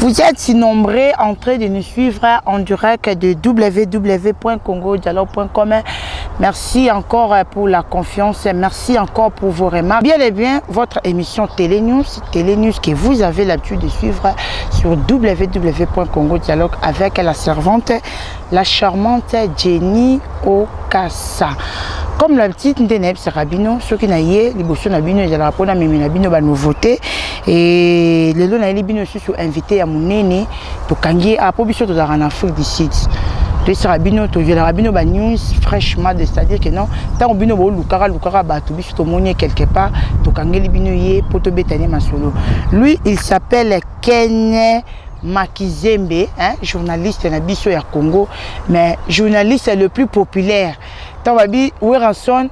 Vous êtes si nombreux en train de nous suivre en direct de www.congodialogue.com. Merci encore pour la confiance. Merci encore pour vos remarques. Bien et bien, votre émission Télénews que vous avez l'habitude de suivre sur www.congodialogue avec la servante, la charmante Jenny Okassa. Comme la petite Ndeneb Serabino, ceux qui n'aillent, les bossons n'abino, ils allaient répondre à mes nabino, bah nous voter. Et les lois n'aillent bino aussi sont invités à mon néné, to kangi à probition de la en Afrique du Sud. De Serabino, to via la rabino, bah news fraîchement, c'est-à-dire que non, tant bino bo lukara bah to biso to monier quelque part, to kangi les bino yé, poto betane masolo. Lui, il s'appelle Ken Makizembe, hein, journaliste nabiso ya Congo, mais journaliste le plus populaire. Tawabi Weranson,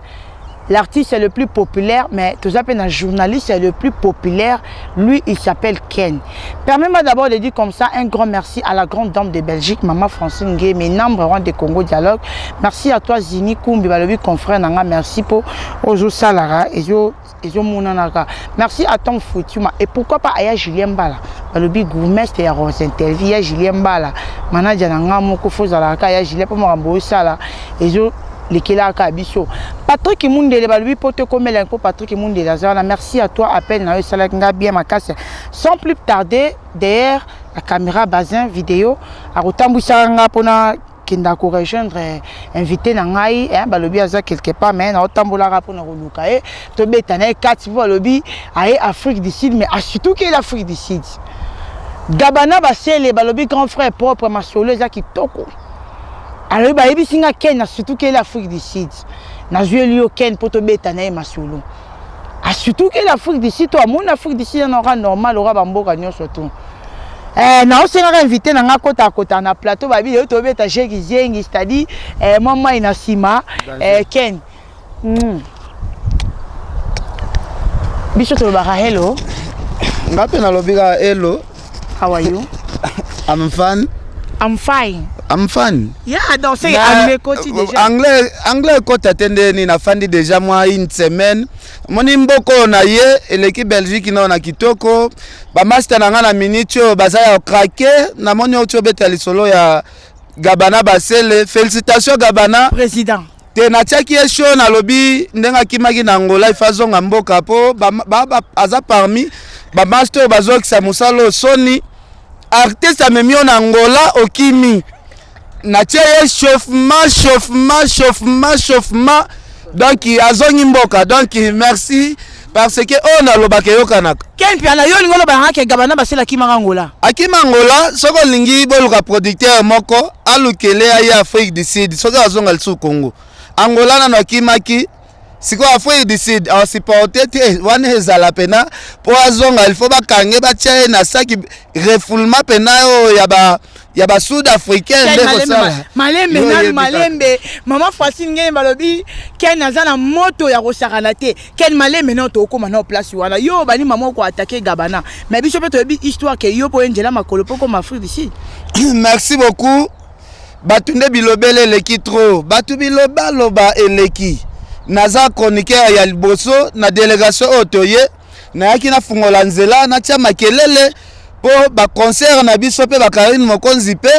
l'artiste le plus populaire, mais tout ça un journaliste le plus populaire, lui il s'appelle Ken. Permets-moi d'abord de dire comme ça un grand merci à la grande dame de Belgique, Maman Francine Gay, mes numéro 1 de Congo Dialogue. Merci à toi Zini Koumbi, balobi confrère nanga, merci pour Ozo Salara, Ezo Mounanaka. Merci à Tom Foutuma et pourquoi pas Aya Julien Bala. Balobi gourmeste ya Rose interview ya Julien Bala. Manager nanga moko fozalaka ya Julien pour mo sala. Ezo Lekela Kabiso. Patrick Mundele balubi pote comme l'info Patrick Mundele Azana. Merci à toi à peine na salaka bien ma casse. Sans plus tarder derrière la caméra bazin vidéo a rotambusa nga pona kenda ko rejoindre invité na ngai balobi aza quelque part mais na otambola ra pona koluka to betana 4 balobi aye Afrique du Sud mais surtout que l'Afrique du Sud. Gabana basele balobi grand frère propre masolo za kitoko. Alors, il y a Ken, surtout que l'Afrique du Sud. Na joué Ken pour te mettre en masolo. Surtout que l'Afrique du Sud, toi, mon Afrique du Sud, on aura normal, on aura bambo gagnon surtout. Non, c'est invité dans un côté à côté, on a plateau, babi, il y a tout bête à Jégi, c'est-à-dire, maman Inasima, Ken. Bicho to bara hello. Ngapi na lobira hello. How are you? I'm fine. I'm fine. I'm fine. Yeah, donc c'est anglais côté déjà. Anglais côté attendez ni na fandi déjà moi une semaine. Moni mboko na ye et l'équipe Belgique na na kitoko. Ba master na ngana minute baza ya craquer na moni ocho betali solo ya Gabana Basele. Félicitations Gabana. Président. Te na tiaki esho na lobby ndenga kimaki na Angola ifazonga mboka po ba aza parmi ba master bazokisa musalo Sony. Artiste a mis en Angola au Kimi. Natia chauffement. Donc il a zone mboka. Donc merci parce que on a le bakeyo kanaka. Ken piana yo ngolo ba ke Gabana Basele Akima Angola. Akima Angola soko lingi boluka producteur moko alukele ya Afrique du Sud. Soko azonga le Congo. Angola na kimaki siko Afrique du Sud en supporter wana ezala pena po azonga il faut ba kange ba tia na saki refoulement pena ya ba sud africain ndeko sala malembe maman Francine Ngé balobi ken azana moto ya kosakana te ken malembe na to okoma na place wana yo bani maman ko attaquer Gabana mais biso pe to bi histoire ke yo po enjela makolo po comme Afrique du Sud. Merci beaucoup batunde bilobele leki trop batu biloba loba eleki naza chroniqueur ya liboso na délégation otoye na yaki na fungola nzela na tia makelele po ba concert na biso pe ba Karine Mokonzi pe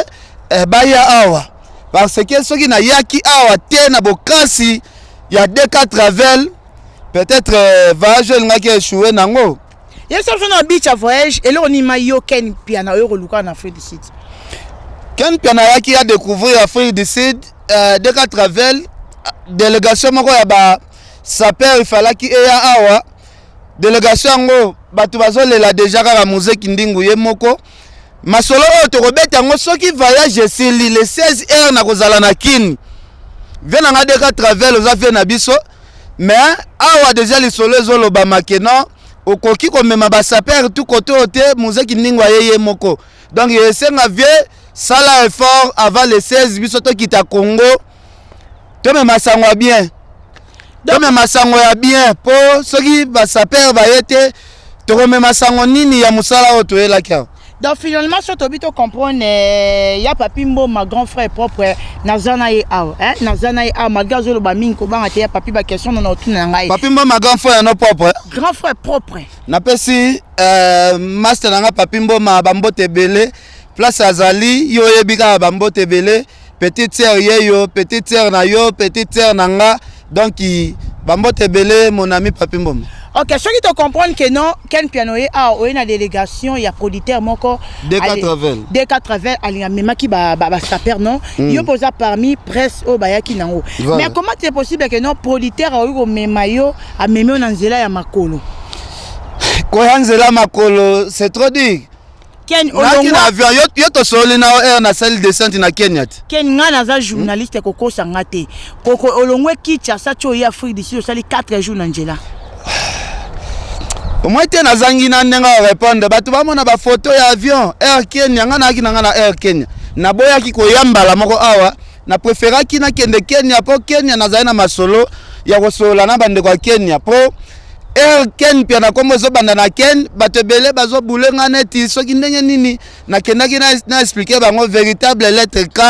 baya awa parce que soki na yaki awa te na bokasi ya DK Travel peut-être voyage ngaki échoué nango yesa fona beach voyage et là on imayo Ken piana euro luka na Afrique du Sud. Ken piana yaki a découvrir Afrique du Sud DK Travel délégation moko ya ba saper ifalaki eya awa délégation ngo batu bazolela déjà kaka musique ndingu ye moko masolo oyo tokobeta ngo soki voyage esili le 16 heures na kozala na kini vena nga DK Travel oza vie na biso mais awa déjà les solos zoloba makeno okoki komema ba saper tout côté ote muzeki ningwa yeye moko. Donc yesenga vie sala effort avant les 16 biso to kita Congo. Tome masangwa bien. Tome masangwa ya bien po soki ba saper ba yete to komema sango nini ya musala oto ela kia. Donc finalement, sur Tobi, tu comprends, il y a Papi Mbo, ma grand frère propre, Nazana et Ao. Nazana et Ao, malgré le Baming, Koban, il y a Papi, ma question, non, tout n'a Papi Mbo, ma grand frère, non propre. Grand frère propre. N'a pas si, master nanga Papi Mbo, ma bambo tebele, place Azali, yo yebika bambo tebele, petite sœur yo, petite sœur na yo, petite sœur nanga, donc bambo tebele, mon ami Papi Mbo. Ok, ceux qui te comprennent que non, Ken Pianoé a une délégation, il y a producteur moko D80 ali même qui ba saper non, il pose parmi presse au bayaki nango. Mais comment c'est possible que non producteur a eu memayo a memé en nzela ya makolo? Ko nzela makolo, c'est trop dit. Ken olongo avion yo to soli na air na salle descente na Kenya. Ken ngana za journaliste koko sangate. Koko olongwe Kinshasa cho ya Afrique d'ici au sali 4 jours na nzela. Moi te nazangi na ndenga répondre batu ba mona ba photo ya avion Air Kenya ngana ki na Air Kenya na boya ki koyambala moko awa na préféra ki na kende Kenya po Kenya nazali na masolo ya kosola na bande kwa Kenya po Air Kenya pia na kombo zo banda na Ken batebele bazo bulenga neti soki ndenge nini na kendaki na expliquer bango véritable lettre K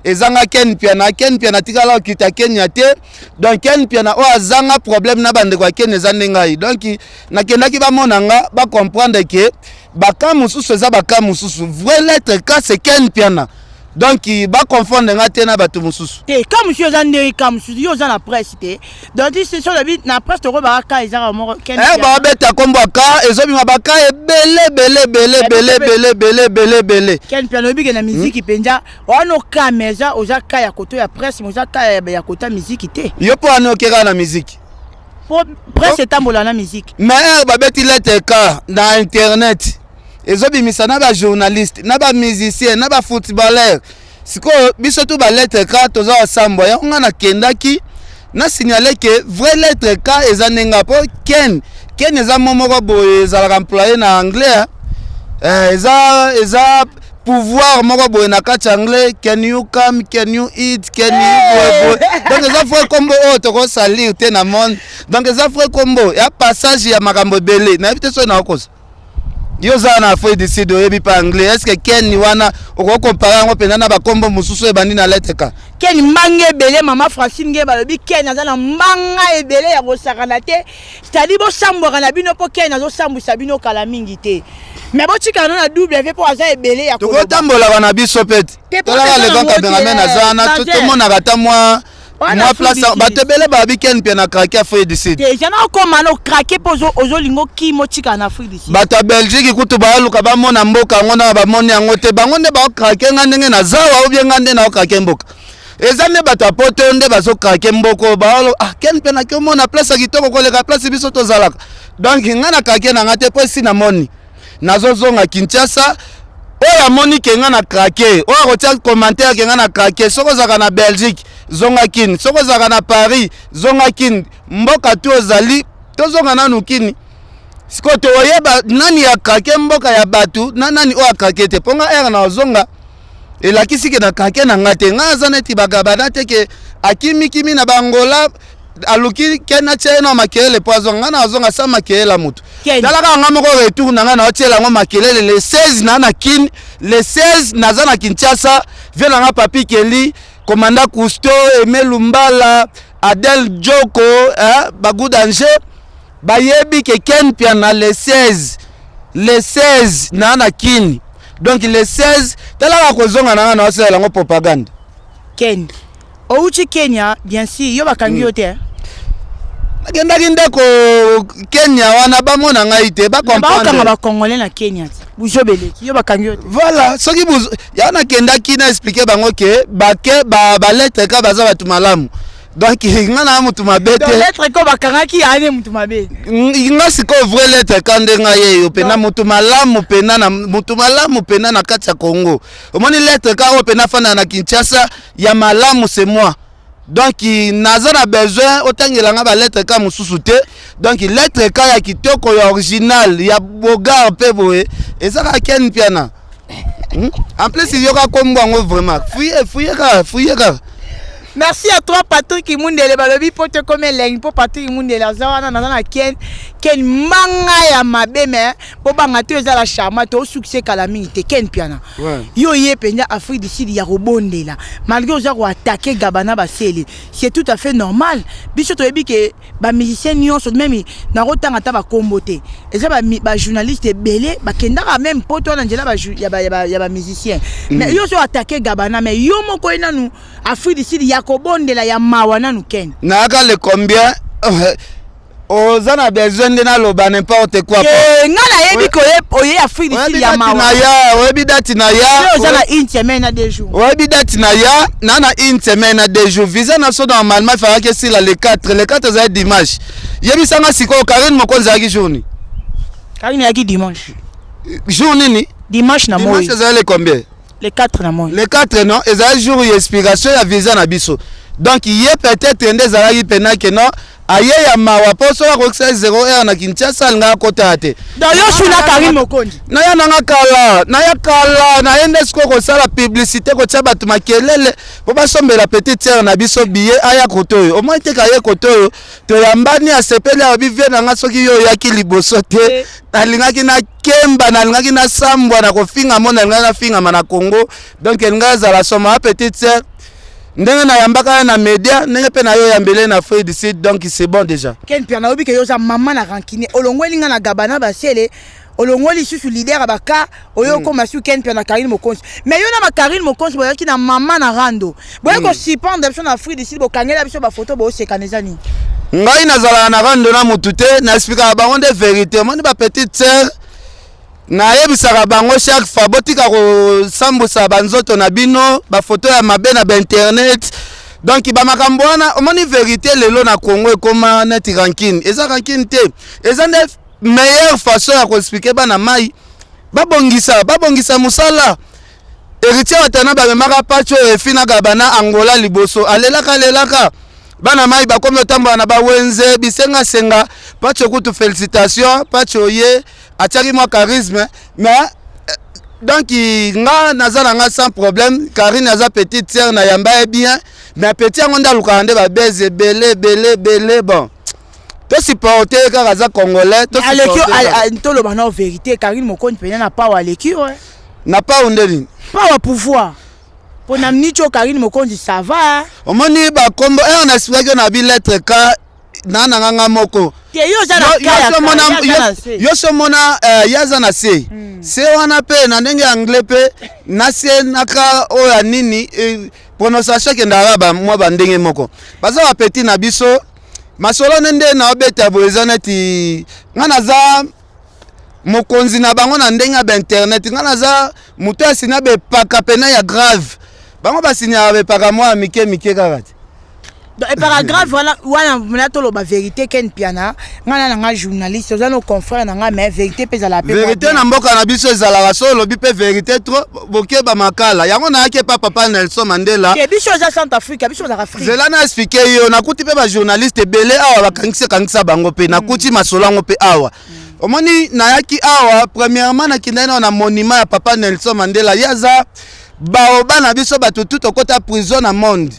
ezanga Ken pia na tikala kita Kenya te donc Ken pia na o azanga problème na bande kwa Ken ezandenga donc na kendaki ba monanga ba comprendre que baka mususu eza baka mususu vrai lettre K c'est Ken pia na donc ba confondre ngate na batu mususu te comme monsieur zande comme yo za na presse te donc c'est sur la vie na presse to ba ka ezara mo Ken ba beta kombo ka ezobima baka belé Ken piano bi na musique penja ono ka meza oza ka ya koto ya presse moza ka ya kota musique te yo po ano kera na musique pour presse tambola na musique mais ba beti lettre ka na internet ezobimisa na ba journaliste na ba musicien na ba footballeur siko biso tu ba lettre K toza ensemble ya ngana kendaki na signaler que vrai lettre K ezanenga po Ken eza momoko boye za employé na anglais eza pouvoir moko boye na kati anglais can you come can you eat can you boy donc eza frère combo to ko salir te na monde donc eza frère combo ya passage ya makambo belé na vite so na okosa yo za na Afrique du Sud oyebi pa anglais est-ce que Ken ni oko comparer ngo pena na ba kombo mususu e bandi na lettre K Ken mange belé mama Francine nge balobi Ken aza na manga ebele ya bosakana te c'est-à-dire bo sambora na bino po Ken azo sambusa bino kala mingi te mais bo tika na W po aza ebele ya ko tambola bana biso pete tola le grand cameraman aza na tout le monde akata moi place batebele babi Ken pia na craquer Afrique du Sud déjà na komana craquer pozo ozolingo ki motika na Afrique du Sud bata Belgique kutu ba luka ba mona mboka ngona ba moni yango te bango nde ba craquer ngandenge na zawa ou bien ngande na craquer mboka ezane bata poto nde bazo craquer mboko ba Ken pia na komona place kitoko koleka place biso to zalaka donc ngana craquer na ngate po si na moni nazo zonga Kinshasa oya moni kenga na craquer oya kotia commentaire kenga na craquer soko zaka na Belgique zonga kin soko zaka na Paris zonga kin mboka tu ozali to zonga nanu kini siko to oyeba nani ya craquer mboka ya batu nani oya craquer te ponga era na zonga elakisi ke na craquer na ngate ngaza neti bagabana te ke akimi na bangola aluki Ken chena makelele poison ngana azonga sa makelela mutu dalaka ngamo ko retour na ngana otela ngo makelele le 16 na kin le 16 naza na Kinshasa vela nga Papi Keli Komanda Cousteau Aimé Lumbala Adel Joko Bagou Danger bayebi ke Ken pia na le 16 na kin donc le 16 dalaka kozonga na ngana osela ngo propagande Ken ouchi Kenya bien sûr yo bakangi yo te Kendaki ndeko Kenya wana bamona ngai te ba comprendre ba congolais na Kenya bujobele yo bakangi yo te voilà soki buzo ya na kendaki na expliquer bango ke ba lettre K baza batu malamu donc ngana mutu mabete lettre ko bakangaki ane mutu mabete ngasi ko vrai lettre K ndenga yeyo pena mutu malamu pena na kati ya Congo omoni lettre K o pena fana na Kinshasa ya malamu c'est moi donc naza na besoin otangelanga ba lettre ka mususu te donc lettre ka ya kitoko ya original ya bogar pe boye ezaka Ken Piana. En plus il y aura comme bango vraiment fouiller ka. Merci à toi Patrick Mundele balobi pote comme ligne pour Patrick Mundele zawana na Ken manga ya mabeme po banga te za la charma to succès kala mingi te Ken Piana. Yo ye penya Afrique du Sud ya robondela malgré oza ko attaquer Gabana baseli c'est tout à fait normal biso to yebi ke ba musicien nyonso même na rotanga ta ba kombote eza ba journaliste belé ba kendaka même poto na njela ya ba musicien mais yo so attaquer Gabana mais yo moko enanu Afrique du Sud ya kobondela ya mawana nu Ken naka le combien ozana besoin de na loba n'importe quoi ngana yebi ko oye Afrique du Sud ya mawana oyebi date na ya ozana une semaine à 2 jours oyebi date na ya na une semaine à 2 jours visa na so normalement il faudra que si le 4 ça dimanche yebi sanga siko Karine Mokonzi aki journée Karine yaki dimanche journée ni dimanche na moi dimanche ça le combien le 4 na moi le 4 non et ça jour expiration ya visa na biso donc il est peut-être ndé zalaki pena que non aye ya mawa poso wa koksa 0 na Kinshasa nga kota ate donc yo suna Karine Mokonzi na ya nanga kala na ende sko ko sala publicité ko tia batu makelele po basombela petite sœur na biso billet aya kotoyo au moins te kaye kotoyo to yambani asepeli abivie na nga soki yo yaki liboso te alingaki na kemba na alingaki na sambwa na kofinga mona alingaki na finga na Congo donc nga zala soma petite sœur ndenge na yambaka na media ndenge pe na yo yambele na Afrique du Sud donc c'est bon déjà Ken Piana obi ke yo za mama na rankine olongweli nga na Gabana basele olongweli susu leader abaka oyo ko masu Ken Piana Karine Mokonzi mais yo na ma Karine Mokonzi boya ki na mama na rando boya ko sipanda biso na Afrique du Sud bo kangela biso ba photo bo sekaneza ni ngai nazala na rando na mutute na expliquer bango de vérité moni ba petite sœur na yebisaka bango chaque fois botika ko sambusa banzoto na bino ba photo ya mabe na internet donc ba makambo wana omoni vérité lelo na Congo ekoma net ranking eza ranking te eza ne meilleure façon ya ko expliquer bana mai babongisa musala héritier watana ba memaka pacho efina Gabana Angola liboso alelaka bana mai bakomi otambola na bawenze bisenga pacho kutu félicitations pacho ye atiaki moi charisme mais donc nga nazala nga sans problème Karine naza petite sœur na yamba bien mais petit yango ndaluka nde ba beze belé bon to supporter kaka za congolais to supporter to lo bana vérité Karine Mokonzi pena na pas aleki na pas ondeli pas pouvoir pour na mnicho Karine Mokonzi ça va omoni ba kombo on explique na bi lettre ka nanga moko yo so mona yaza na se wana pe na ndenge anglais pe na se naka oya nini prononciation ke ndaraba mwa bandenge moko baza ba petit na biso masolo nende na obeta boezana ti ngana za mokonzi na bango na ndenge ba internet ngana za muto asina be paka pena ya grave bango basinya be paka mwa mike kakati et paragraphe voilà mona tolo ba vérité Ken Piana ngana nga journaliste oza no confrère nga mais vérité pesa la vérité na mboka na biso ezala solo bi pe vérité trop boke ba makala yango na yake papa Nelson Mandela ke biso za Centrafrique biso za Afrique zela na expliquer yo na kuti pe ba journaliste belé awa bakangisa bango pe na kuti masolango pe awa omoni na yaki awa premièrement na kindana na monument ya papa Nelson Mandela yaza baoba na biso bato tout okota prison na monde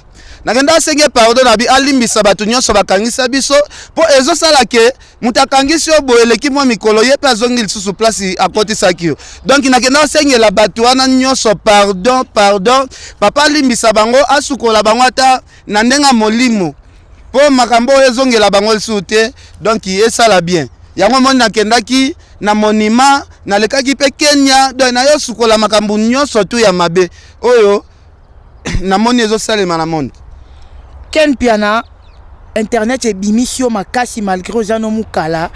nakenda senge pardon na bi alimbisa bato nyonso bakangisa biso po ezo sala ke mutakangisi obo eleki mwa mikolo ye pe azongi lisusu place akotisaki yo donc nakenda senge la bato wana nyonso pardon papa alimbisa bango asukola bango ata na ndenga molimo po makambo ezongela bango lisusu te donc esala bien yango moni nakendaki na monument nalekaki pe Kenya donc na yo sukola makambo nyonso tu ya mabe oyo na moni ezosalema na monde Ken Piana internet ebimisio makasi malgré ozano mukala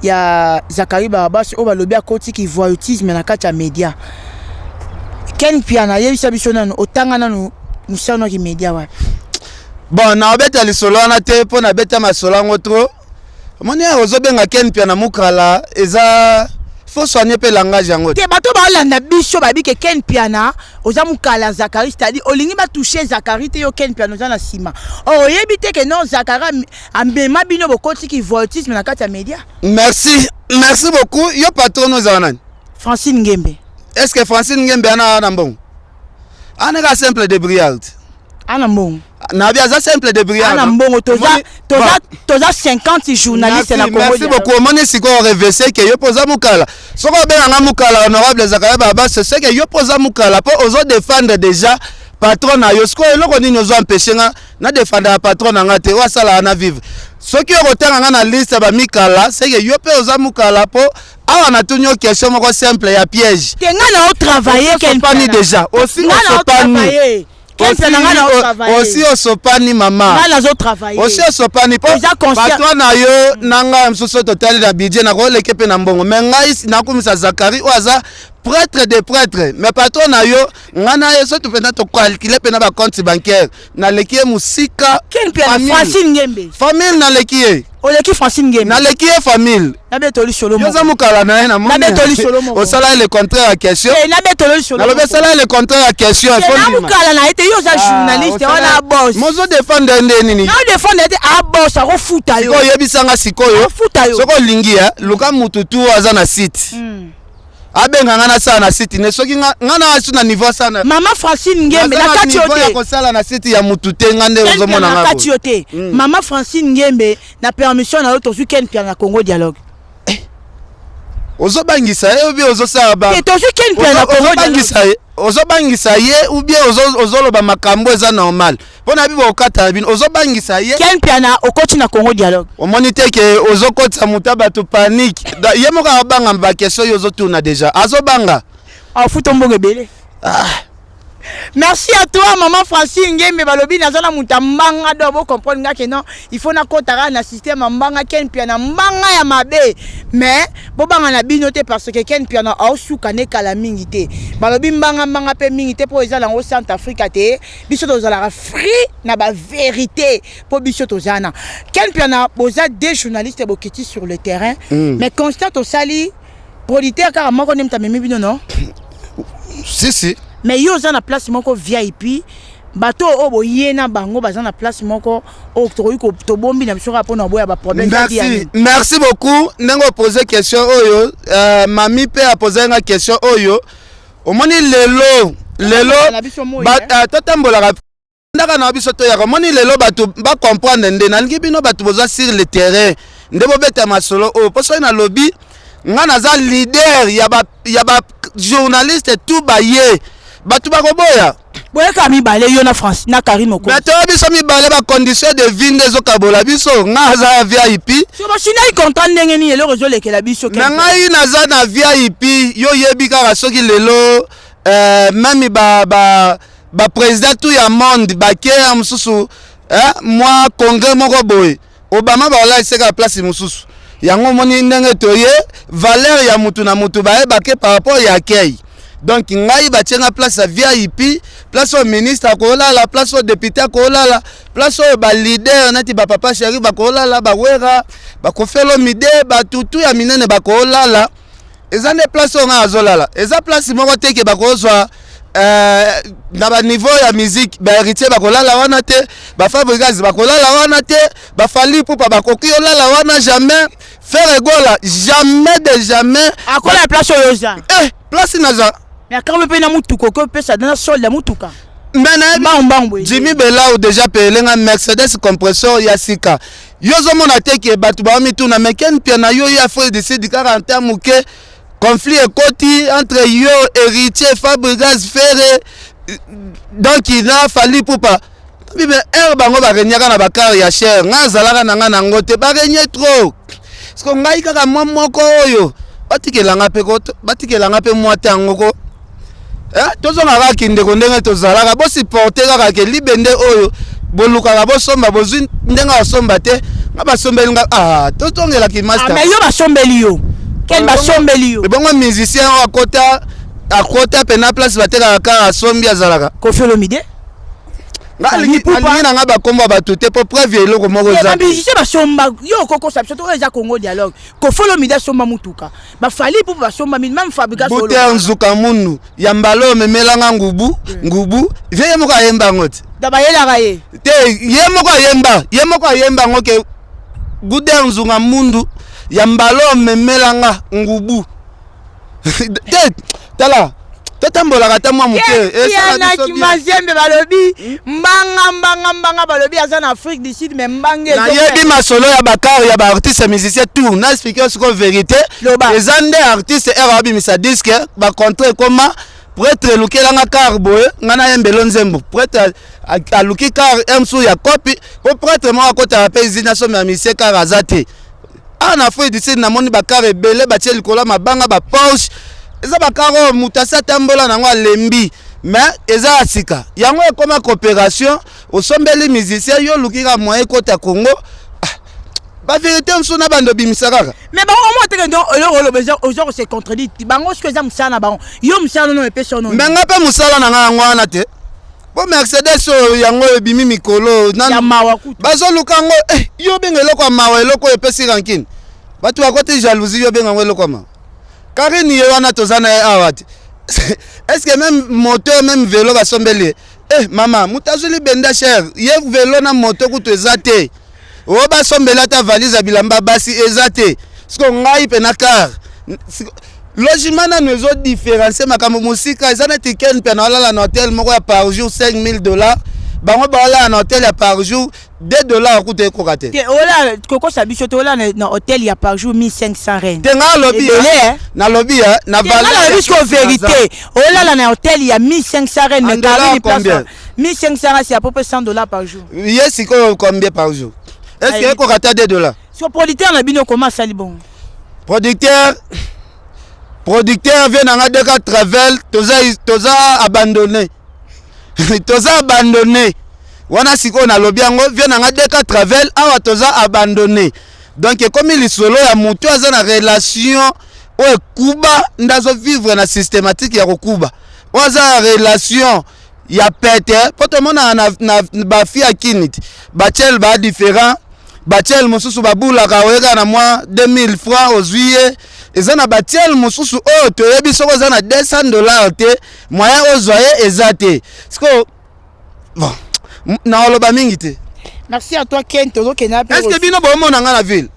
ya Zakari Barabas o balobi akoti ki voyeutisme na kati ya media Ken Piana yebisa biso nanu otanga nanu musano ki media wapi bon na obeta lisolo wana te po na beta masolo ngo tro moni ozobenga Ken Piana mukala eza faut soigner pe langage yango te bato balanda biso babi ke Ken Piana oza mukala Zakari, c'est-à-dire olingi ba toucher Zakari te yo Ken Piana oza na sima oyebi te ke non Zakari ambema bino bokoti ki voltisme na kati ya média. Merci beaucoup. Yo patron oza Francine Ngembe. Est-ce que Francine Ngembe ana mbongo? Ana simple de brillante. Ana mbongo. Na bien ça simple de brillante. Ana mbongo toza 50 journalistes na Congo. Merci beaucoup. Moni siko reverser que yo poza mukala. Soko benga mukala honorable Zakari Baba, c'est que yo poza mukala pour ozo défendre déjà patron na yo. Siko eloko nini ozo empêcher na défendre patron na ngate wa sala na vivre. Ce qui est na liste ba mikala, c'est que yo pe oza mukala po awa na tunyo question moko simple ya piège. Te nga na o travailler Ken Piana déjà. Aussi on sopani. Aussi au sopani mama. Nga na zo travailler. Aussi au sopani po. Patron na yo nanga msuso total na budget na ko lekepe na mbongo. Mais ngai na kumisa Zakari oza prêtre de prêtre. Mais patron na yo ngana yeso tu pena to calculer pena ba compte bancaire. Na lekie musika Ken Piana Francine Ngembe. Famille na lekie. Oleki Francine Ngembe. Na lekie famille. Na betoli solo mo. Yoza mukala na na mo. Na betoli solo mo. Au sala le contraire à question. Na betoli solo. Na le sala le contraire à question. Na mukala na ete yoza journaliste wana boss. Mozo défendre nini? Na défendre ete a boss a refuta yo. Ko yebisanga sikoyo. Refuta yo. Soko lingi ya luka mututu aza na site. Abenga ngana sana na site ne soki ngana asu na niveau sana. Mama Francine Ngembe na kati yote. Ya ko sala na site ya mutute ngande ozomona ngako. Na kati yote. Mama Francine Ngembe na permission na yo to Ken Piana na Congo Dialogue. Ozobangisa ye ou bien ozosala ba. Et to Ken Piana na Congo Dialogue. Ozobangisa ye ou bien ozoloba makambo eza normal. Pona bibo okata bino ozobangisa ye. Ken Piana okoti na Congo Dialogue. Omoni te ke ozokotsa mutaba to panique. Ye moko abanga ba question yo ozotuna déjà. Azobanga. Afuto mbongo ebele. Merci à toi maman Francine Ngembe balobi nazana mutambanga do bo comprendre nga que non il faut na kotara na système mbanga Ken Piana mbanga ya mabe mais bo banga na binote parce que Ken Piana a suka ne kala mingi te balobi mbanga pe mingi te po ezala ngo Centre Africa te biso tozala free na ba vérité po biso tozana Ken Piana boza des journalistes bokiti sur le terrain mais constate au sali producteur car moko nemta memi bino non si mais yo za na place moko VIP bato o boye na bango baza na place moko o to bombi na biso rapona boya ba problème. Merci beaucoup. Nengo poser question oyo mami pe a poser une question oyo omoni lelo totambola ndaka na biso to ya omoni lelo bato ba comprendre nde na lingi bino bato boza sur le terrain nde bobeta masolo o poso na lobby ngana za leader ya ba journaliste tout baye batu bakoboya boye ka mibale yo na France na Karim Oko bato biso mibale ba condition de vie ndezo kabola biso ngaza VIP so ba china i content ndenge ni lelo rezo lekela biso na ngai naza na VIP yo yebi kaka soki lelo même ba président tout ya monde ba kera mususu moi congrès moko boye Obama ba la iseka place mususu yango moni ndenge toye valeur ya mutu na mutu ba ke par rapport ya accueil. Donc ngai batienga place à VIP, place au ministre akola la, place au député akola la, place au ba leader nati ba papa chéri bakola la, ba wera, ba kofelo mide, ba tutu ya minene bakola la. Ezane place on a azola la. Eza place moko te ke bakozwa na ba niveau ya musique, ba héritier bakola la wana te, ba Fabregas bakola la wana te, ba Fali Poupa bakoki ola la wana jamais. Faire gola jamais de jamais. Akola la place au yoza. Place naza. Mais quand on peut na mutuko ko peut ça dans sol la mutuka. Mais Jimmy Bella ou déjà payé un Mercedes compresseur Yasika. Yozo mona teke batu ba mi tuna mais Ken Piana yo ya faut décider 40 ans que conflit ekoti entre yo héritier Fabregas Ferré donc il a fallu pour pas mais bango ba renyaka na bakar ya cher ngazalaka na ngana ngote ba renye trop parce que ngai kaka moko oyo batikelanga pe mwate ngoko tozonga kaka kindeko ndenge tozalaka bo supporter kaka ke libende oyo bolukaka bosomba bozwi ndenge basomba te nga basombeli nga tozongela ki master mais yo basombeli yo ken basombeli yo bongo musicien akota pena place batekaka kaka asombi azalaka Koffi Olomide Ngali na nga ba komba ba tuté pour preuve eloko moko za. Ba musicien ba somba yo koko sapso to eza Congo dialogue. Ko follow mida somba mutuka. Ba fali pour ba somba même fabrication solo. Buter nzuka mundu ya mbalo memelanga ngubu veye moko ayemba ngoti. Da ba yela ga ye. Te ye moko ayemba ngoke buter nzunga mundu ya mbalo memelanga ngubu. Te tala Tatambola kata mwa muke esa na kimazembe balobi mbanga balobi azana Afrique du Sud mais mbange na yebi masolo ya bakar ya ba artiste musicien tout na expliquer ce qu'on vérité les ande artistes arabi misa disque ba contrat comment prêtre lukelanga carbo ngana yembelo nzembo prêtre aluki car emsu ya copy ko prêtre mo akota pa izina so ma musicien car azate ana Afrique du Sud na moni bakar ebele ba tie likola mabanga ba Porsche eza bakaro mutasa tambola nango lembi mais eza asika yango ekoma coopération osombeli musicien yo lukika moyen kota Congo ba vérité nsona bando bimisaka mais ba o moteke ndo olo bezo ozo se contredit bango ce que za musana bango yo musana no epesa no mais nga pe musala na nga ngwana te bo Mercedes yango ebimi mikolo ya mawa kutu bazo lukango yo bengelo kwa mawa eloko epesi rankine batu akote jalousie yo benga eloko mawa Car ni wana tozana awati. Est-ce que même moteur même vélo va sombeli? Maman, mutazuli benda cher. Ye vélo na moto kutu ezate. O ba sombela ta valise bilamba basi ezate. Parce que ngai pe na car. Logement na nous autres différencier makambo musika ezana ticket pe na la hôtel moko ya par jour $5,000. Bango bala na hôtel ya par jour $2 coûte kokate. Ola koko sabiso to ola na hôtel ya par jour 1500 rennes. Tenga lobby na lobby na valeur. Na bisco vérité. Ola na hôtel ya 1500 rennes mais carré place 1500 c'est à peu près $100 par jour. Yes, combien par jour? Est-ce que kokata $2? Sur producteur na bino comment ça bon? Producteur vient na deka travel toza abandonné. Toza abandonné. Wana siko na lobi yango vient na deka travel awa toza abandonné. Donc comme il solo ya mutu aza na relation o kuba ndazo vivre na systématique ya kuba. Waza relation ya pete poto mona na ba fi akinit. Bachel ba différent. Bachel mususu babula kaweka na mwa 2000 francs au juillet. Ezana bachel mususu o to yebi soko za na $200 te moyen ozoye ezate. Siko bon na oloba mingi te. Merci à toi Ken Tozo Kenape. Est-ce que bino bomo na nga na ville?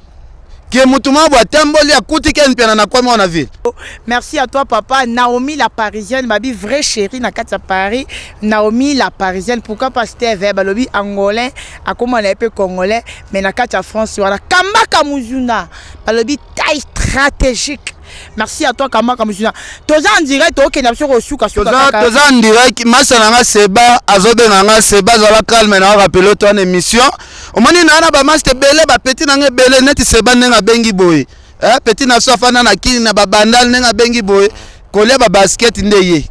Ke mutuma bwa tamboli akuti Ken pena na kwa na ville. Merci à toi papa Naomi la parisienne, ma vraie chérie na kati Paris. Naomi la parisienne, pourquoi pas c'était verbe lobi angolais, a comment on appelle congolais, mais na kati France voilà Kamaka Muzuna, lobi taille stratégique. Merci à toi Kamaka Muzuna. Toza en direct OK na sur osuka suka. Toza en direct masala nga seba azobenga nga seba zola calme na rappelo ton émission. Omoni na ba master belé ba petit na nga belé net seba nenga bengi boy. Petit na sofana na kini na ba bandal nenga bengi boy. Kolia ba basket ndeye.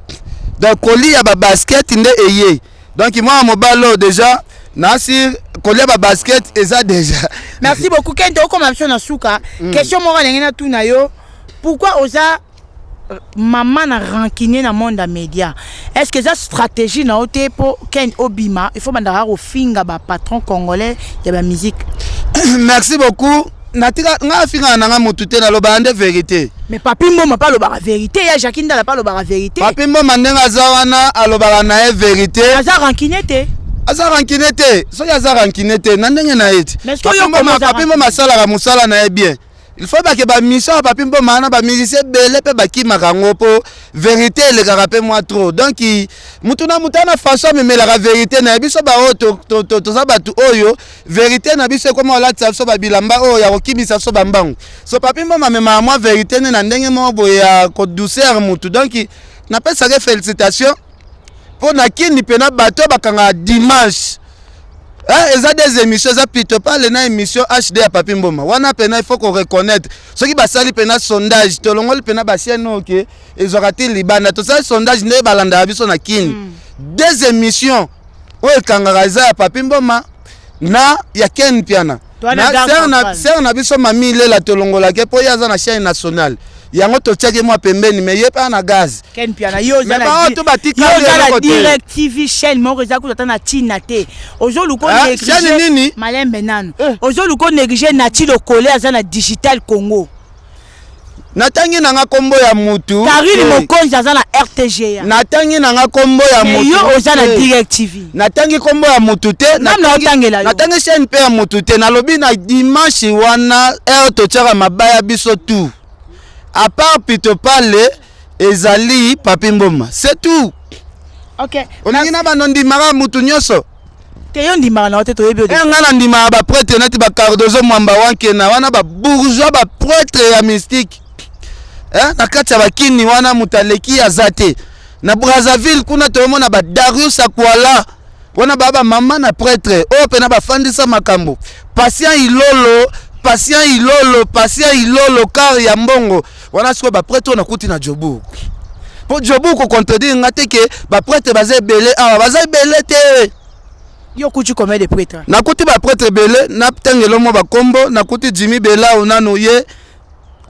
Donc kolia ba basket ndeye. Donc moi mobalo déjà Nasir kolia ba basket eza déjà. Merci beaucoup Ken to comme option na suka. Question mo ngena tu na yo. Pourquoi osa maman na rancunier na monde des médias? Est-ce que ça stratégie na ote pour Ken Obima? Il faut mandara au finga ba patron congolais de la musique. Merci beaucoup. Natika nga finga na nga mutute na loba ande vérité. Mais papi mboma pas loba vérité, ya Jacqueline da pas loba vérité. Papi mboma ndenga zawana aloba na vérité. Aza rancunier te. Aza rancunier te. So ya za rancunier te na ndenge na eti. Papi mboma sala ka musala na bien. Il faut que ba mission papi mboma na ba musicien belé pe ba ki makango po vérité le karape moi trop. Donc mutuna mutana façon mais la vérité na biso ba to za batu oyo vérité na biso comme la tsa ba bilamba o ya kokimisa so bambango. So papi mboma mema moi vérité na ndenge mo boya ko douceur mutu. Donc na pesa ke félicitations pour na kini pena bato bakanga dimanche. Ils ont des émissions, ils ont plutôt pas les émissions HD à Papi Mboma. Wana pena il faut qu'on reconnaisse. Ceux qui basali pena sondage, to longol pena basieno OK, ils ont raté libana. Tout ça sondage ne balanda abiso na kin. Des émissions o kangaraza à Papi Mboma na ya Ken piana. Na ser na biso mamile la tolongola ke po yaza na chaîne nationale. yango totiaki mwa pembeni mais ye pa na gaz Ken Piana yo za la Direct TV chaîne moko eza kuta na tina te ozo luko négligé malembe nano ozo luko négligé na ti lo coller aza na Digital Congo natangi nanga kombo ya mutu Karine Mokonzi aza na RTG natangi nanga kombo ya mutu yo oza na Direct TV natangi kombo ya mutu te natangi chaîne pe ya mutu te nalobi na dimanche wana to tiaka mabaya biso tout à part Pito Pale ezali Papi Mboma c'est tout. OK olingi na banondi mara mutu nyoso te yo ndimaka na ote toyebi nga na ndimaka ba prêtre neti ba Cardozo mwamba wanke na wana ba bourgeois ba prêtre ya mystique na kati ya bakini wana mutaleki azate na Brazzaville kuna tomona ba Darius Akwala wana baba mama na prêtre o pena ba fandisa makambo patient ilolo car ya mbongo wana siko ba prêtre na kuti na Jobu po Jobu ko contredire ngate ke ba prêtre baza belé awa baza belé te yo kuchi combien de prêtres na kuti ba prêtre belé na tengelo mo ba kombo na kuti Jimmy Bela onano ye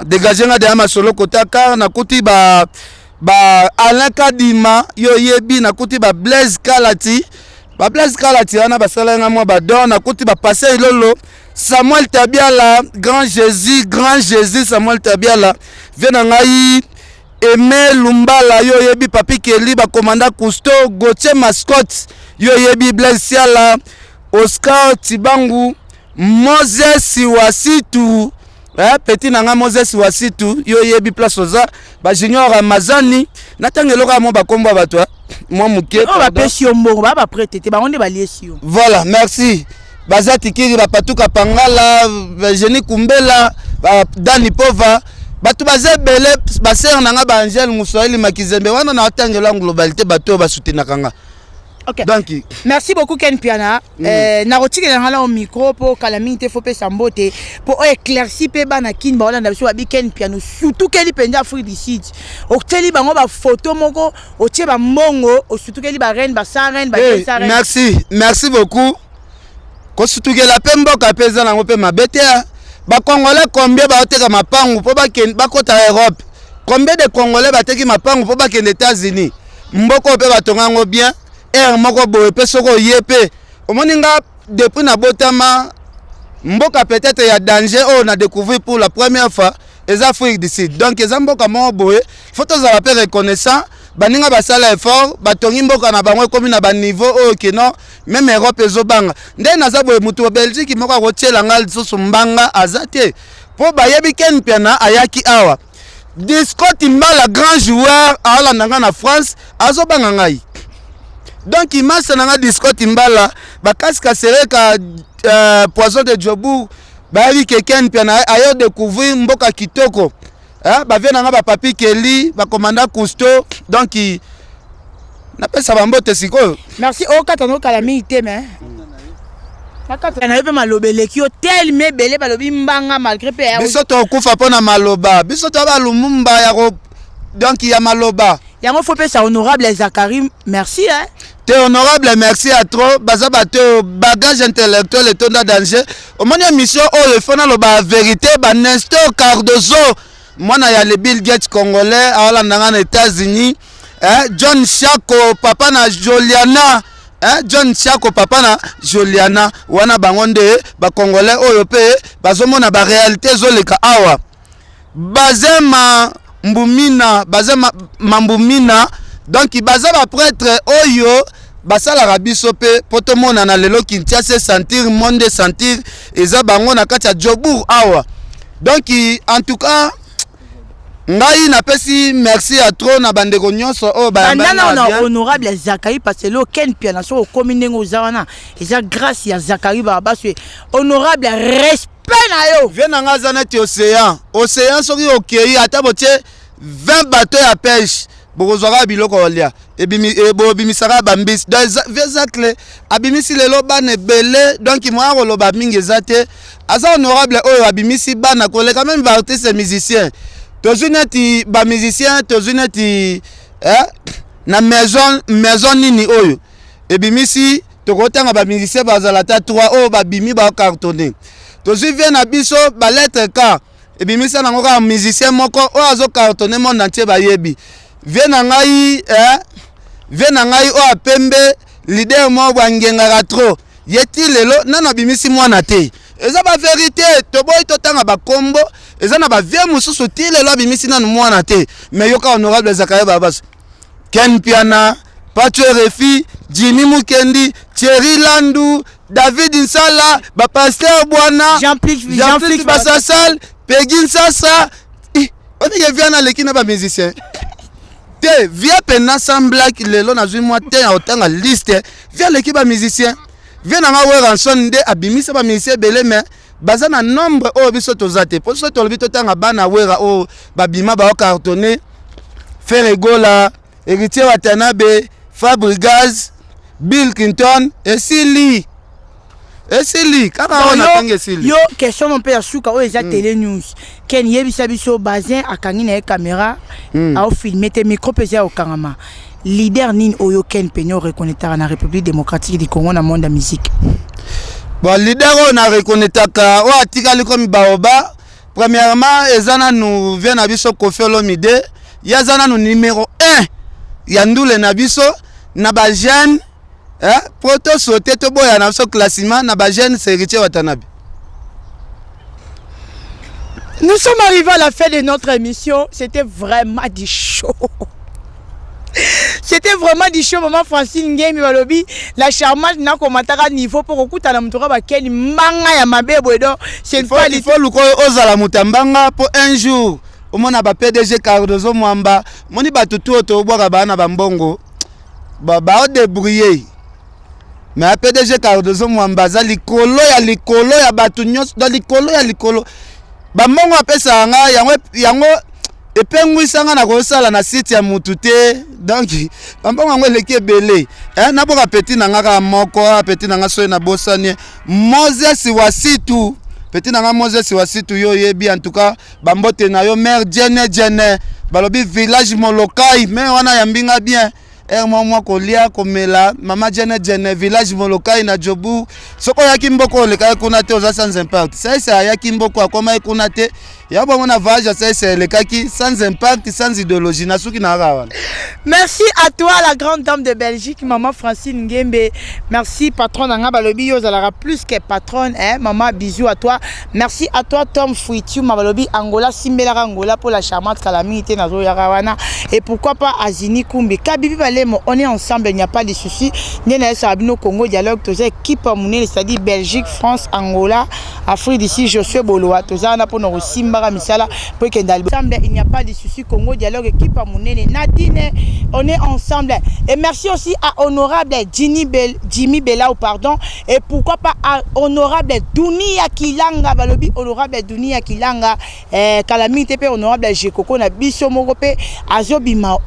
dégager nga de ma solo kotaka na kuti ba Alain Kadima yo yebi na kuti ba Blaise Kalati wana basala nga mwa ba don na kuti ba passer ilolo Samuel Tabiala grand Jésus Samuel Tabiala vient ngai Aimé Lumbala yo yebi Papi Kelly ba commandant Cousteau Gauthier Mascotte yo yebi Blaise Siala Oscar Tibangu Moses Wasitu petit nanga Moses Wasitu yo yebi place oza ba Junior Ramazani natangelo ka mo ba kombo batwa moi muke ba pesi mbongo ba prêter te ba onde ba liesi yo voilà merci bazati kiri ba patuka pangala Jenny Kumbela ba Dani Pova batu bazebele ba sœur nanga ba Angel Muswahili Makizembe wana na atangelo globalité bato ba soutenir kanga. OK. Donc, merci beaucoup Ken Piana. Na rotiki na hala au micro pour calamité faut pe sambote pour éclaircir pe bana kin ba na biso abi Ken Piano surtout keli penja Afrique du Sud. O teli bango ba photo moko o tie ba mbongo o surtout keli ba reine ba sa reine ba sa reine. Merci beaucoup. Ko surtout que la pembo ka pesa na ngope mabete ba Congolais combien ba oteka mapangu po ba ken ba kota Europe. Combien de Congolais ba teki mapangu po ba ken États-Unis. Mboko pe ba tongango bien. Moko boye pe soko yepe omoninga depuis na botama mboka peut-être ya danger on a découvert pour la première fois les Afrique du Sud donc les mboka mo boye faut to za pe reconnaissant baninga basala effort batongi mboka na bango comme na ba niveau o ke non même Europe ezobanga nde naza boye mutu Belgique moko rotiela ngal soso mbanga azate po bayebi Ken Piana ayaki awa Disco Timbala grand joueur ala nanga na France azobanga ngai. Donc il m'a sonné Disco Timbala bakaska sereka poison de Jobu bali Ken Piana ayo découvrir mboka kitoko ba vient nga ba Papi Kelly ba commandant Cousteau donc na pesa ba mbote siko. Merci o katano calamité mais na yope malobeleki yo tellement belé balobi mbanga malgré pe biso to kufa pona maloba biso to ba lumumba ya donc il y a maloba yango faut pe ça honorable Zakari merci hein. T'es honorable, merci à trop. Baza bateau bagage intellectuel et ton danger. Au moins mission oh le fona lo ba vérité ba Nestor Cardozo. Moi na ya le Bill Gates congolais à la États-Unis. John Chako papa na Juliana. John Chako papa na Juliana. Wana bangonde ba congolais oyo pe bazomona ba réalité zo leka awa. Bazema mbumina, bazema mambumina. Donc baza ba prêtre oyo basala rabiso pe poto mona na lelo Kinshasa sentir monde sentir eza bango na kati ya Jobour awa. Donc en tout cas ngai na pesi merci à trop na bandeko nyonso o ba na honorable Zakari parce que le Ken Piana so kominengo zawana eza grâce ya Zakari ba baswe honorable respect na yo vient nga zanati océan soki okei ata botie 20 bateaux à pêche bokozwaka biloko olia bobimisaka bambisi vezacle abimisi lelo bana ebele donc moya koloba mingi eza te aza honorable oyo abimisi bana koleka même baartiste musicien tozwi neti bamusicien tozwi neti na maison nini oyo ebimisi tokotanga bamusicien bazala ta 3 oyo babimi bacartonné tozwi vie na biso balettre ka et puis misa nango ka musicien moko o azo cartonner monde entier ba yebi vie na ngai o apembe leader mo bangenga trop yeti lelo nana bimisi mwana te eza ba vérité to boy to tanga ba kombo eza na ba vie mususu ti lelo bimisi nanu mwana te mais yoka honorable Zakaria Babas Ken Piana Patue Refi Jimmy Mukendi Thierry Landou David Insala ba pasteur Bwana Jean-Flix Basasal Pegin Sasa on y vient na lekina ba musicien te via pena semblak lelo na zui moi te ya otanga liste via l'équipe ba musicien via na nga ranson de abimisa ba musicien belé mais baza na nombre o biso tozate po so to bito tanga bana wera o babima ba cartonner Ferregola Héritier Watanabe Fabregas Bill Clinton et Silly kaka on attend Silly yo question mon père suka o eza télé news ken yebisa biso bazin akangi na caméra a filmer te micro pesa o kangama leader nin oyo ken penyo reconnaître na République démocratique du Congo na monde de musique bon leader on a reconnaître ka o atikali comme baoba premièrement ezana nous vient na biso Koffi Olomide yazana nous numéro 1 ya ndule na biso na ba jeune proto sauté to boya na so classement na ba jeune Héritier Watanabe. Nous sommes arrivés à la fin de notre émission, c'était vraiment du show. C'était vraiment du show, maman Francine Ngemi Balobi, la charmante n'a commentaire niveau pour okuta na mtura ba ken manga ya mabebo edo, c'est une fois il faut luko ozala mutambanga pour un jour. Au moins ba PDG Cardozo Mwamba, moni batutu to boka bana bambongo. Ba débrouiller. Mais PDG Cardozo Mwamba za likolo ya batu nyos dans likolo ya likolo. Ba mbongo apesa nga yango epengwisanga na kosala na site ya mutute. Donc bambongo ngo leki ebele. Na boka petit na nga moko, petit na nga so na bosanie. Moses Wasitu. Petit nanga Moses Wasitu yo yebi en tout cas bambote na yo mère Jene balobi village Molokai mais wana yambinga bien moi kolia komela mama Jene village Molokai na Jobu soko yaki mboko leka kuna te oza sans impact ça yaki mboko akoma kuna te ya bon na vage ça lekaki sans impact sans idéologie na suki na rawana. Merci à toi la grande dame de Belgique maman Francine Ngembe. Merci patron nanga balobi yo zalara plus que patronne maman bisous à toi. Merci à toi Tom Fuitu mabalobi Angola Simbela Angola pour la charmante calamité na zo yarawana et pourquoi pas Azini Kumbi Kabibi Balemo on est ensemble il n'y a pas de souci. Nena Sabino Congo dialogue toza équipe monene c'est-à-dire Belgique France Angola Afrique d'ici Josué Boloa toza na pour nos Simba misala pour que dans ensemble il n'y a pas de souci. Congo dialogue équipe monene Nadine on est ensemble et merci aussi à honorable Jimmy Bella pardon et pourquoi pas à honorable Dunia Kilanga balobi honorable Dunia Kilanga calamité pe honorable Jekoko na biso moko pe azobima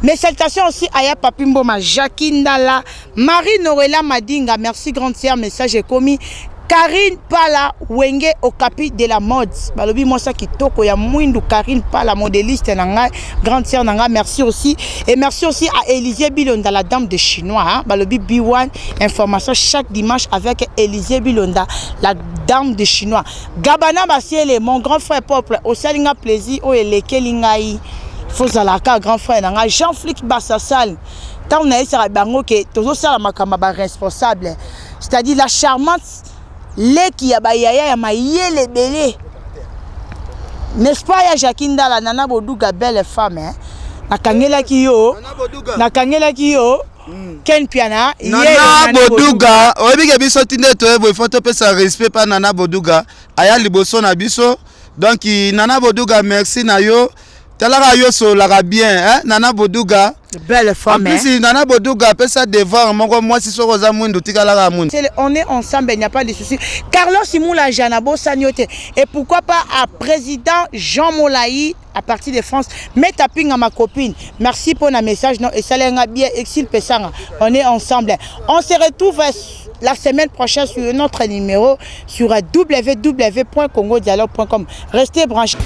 mes salutations aussi à ya Papimbo ma Jackie Ndala Marie Norela Madinga merci grande sœur message est commis Karine Pala Wenge au capi de la mode balobi moi ça kitoko ya mwindu Karine Pala modéliste nanga grande sœur nanga merci aussi et merci aussi à Élisée Bilonda la dame de chinois balobi B1 information chaque dimanche avec Élisée Bilonda la dame de chinois Gabana Basiele mon grand frère peuple au salinga plaisir au elekelingai Fozalaka grand frère nanga Jean-Flix Basasal tant on a essayé bango que tozo sala makamba responsable c'est-à-dire la charmante leki ya bayaya ya mayele belé n'est-ce pas ya Jakinda la Nana Boduga belle femme nakangela ki yo Ken Piana Nana Boduga oyebike biso tinde to ebo photo pesa respect pa Nana Boduga aya liboso na biso donc Nana Boduga merci na yo talaka yo so la bien Nana Boduga belle femme en plus Nana Boduga pesa devant moi si soko za mwindu tikala ka mwindu on est ensemble il n'y a pas de souci. Carlos Simoula Janabo Sanyote et pourquoi pas à président Jean Molaï à partir de France mais taping à ma copine merci pour le message non et ça l'enga bien exil pesanga on est ensemble on se retrouve la semaine prochaine sur notre numéro sur www.congodialogue.com restez branchés.